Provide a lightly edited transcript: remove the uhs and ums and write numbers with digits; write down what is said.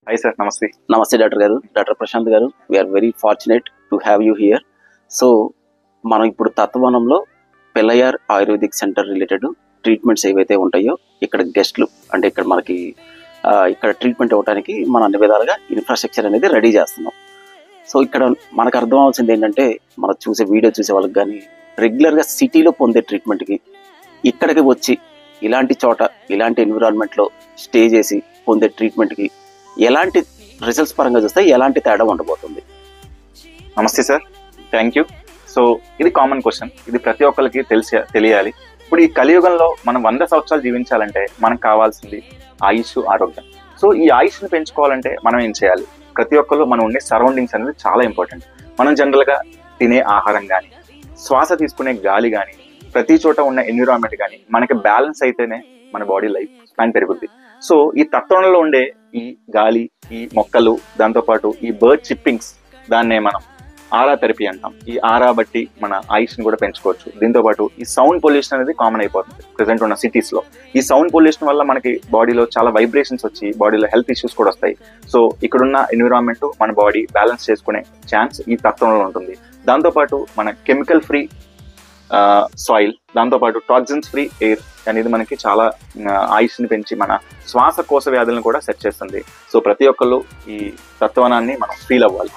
Hi sir, నమస్తే. నమస్తే doctor గారు, డాక్టర్ ప్రశాంత్ గారు. We are very fortunate to have you here. So మనం ఇప్పుడు తత్వవనంలో పెల్లయార్ ఆయుర్వేదిక్ సెంటర్ రిలేటెడ్ ట్రీట్మెంట్స్ ఏవైతే ఉంటాయో ఇక్కడ గెస్ట్లు అంటే ఇక్కడ మనకి ఇక్కడ ట్రీట్మెంట్ ఇవ్వడానికి మనం అన్ని విధాలుగా ఇన్ఫ్రాస్ట్రక్చర్ అనేది రెడీ చేస్తున్నాం. సో ఇక్కడ మనకు అర్థం అవ్వాల్సింది ఏంటంటే, మనం చూసే వీడియో చూసే వాళ్ళకి కానీ రెగ్యులర్గా సిటీలో పొందే ట్రీట్మెంట్కి ఇక్కడికి వచ్చి ఇలాంటి చోట ఇలాంటి ఎన్విరాన్మెంట్లో స్టే చేసి పొందే ట్రీట్మెంట్కి ఎలాంటి రిజల్ట్స్ పరంగా చూస్తే ఎలాంటి తేడా ఉండబోతుంది? నమస్తే సార్, థ్యాంక్ యూ. సో ఇది కామన్ క్వశ్చన్, ఇది ప్రతి ఒక్కరికి తెలియాలి. ఇప్పుడు ఈ కలియుగంలో మనం 100 సంవత్సరాలు జీవించాలంటే మనకు కావాల్సింది ఆయుష్, ఆరోగ్యం. సో ఈ ఆయుష్ని పెంచుకోవాలంటే మనం ఏం చేయాలి? ప్రతి ఒక్కరు మనం ఉండే సరౌండింగ్స్ అనేది చాలా ఇంపార్టెంట్. మనం జనరల్గా తినే ఆహారం కానీ, శ్వాస తీసుకునే గాలి కానీ, ప్రతి చోట ఉన్న ఎన్విరాన్మెంట్ కానీ మనకి బ్యాలెన్స్ అయితేనే మన బాడీ లైఫ్ స్పాన్ పెరుగుద్ది. సో ఈ తత్వంలో ఉండే ఈ గాలి, ఈ మొక్కలు, దాంతోపాటు ఈ బర్డ్ చిప్పింగ్స్, దాన్నే మనం ఆరా థెరపీ అంటాం. ఈ ఆరా బట్టి మన ఆయుష్ని కూడా పెంచుకోవచ్చు. దీంతోపాటు ఈ సౌండ్ పొల్యూషన్ అనేది కామన్ అయిపోతుంది ప్రెసెంట్ ఉన్న సిటీస్లో. ఈ సౌండ్ పొల్యూషన్ వల్ల మనకి బాడీలో చాలా వైబ్రేషన్స్ వచ్చి బాడీలో హెల్త్ ఇష్యూస్ కూడా వస్తాయి. సో ఇక్కడున్న ఎన్విరాన్మెంట్ మన బాడీ బ్యాలెన్స్ చేసుకునే ఛాన్స్ ఈ తత్వంలో ఉంటుంది. దాంతోపాటు మన కెమికల్ ఫ్రీ సాయిల్, దాంతోపాటు టాక్సిన్స్ ఫ్రీ ఎయిర్ అనేది మనకి చాలా ఆయుష్ని పెంచి మన శ్వాసకోశ వ్యాధులను కూడా సెట్ చేస్తుంది. సో ప్రతి ఒక్కళ్ళు ఈ తత్వనాన్ని మనం ఫీల్ అవ్వాలి.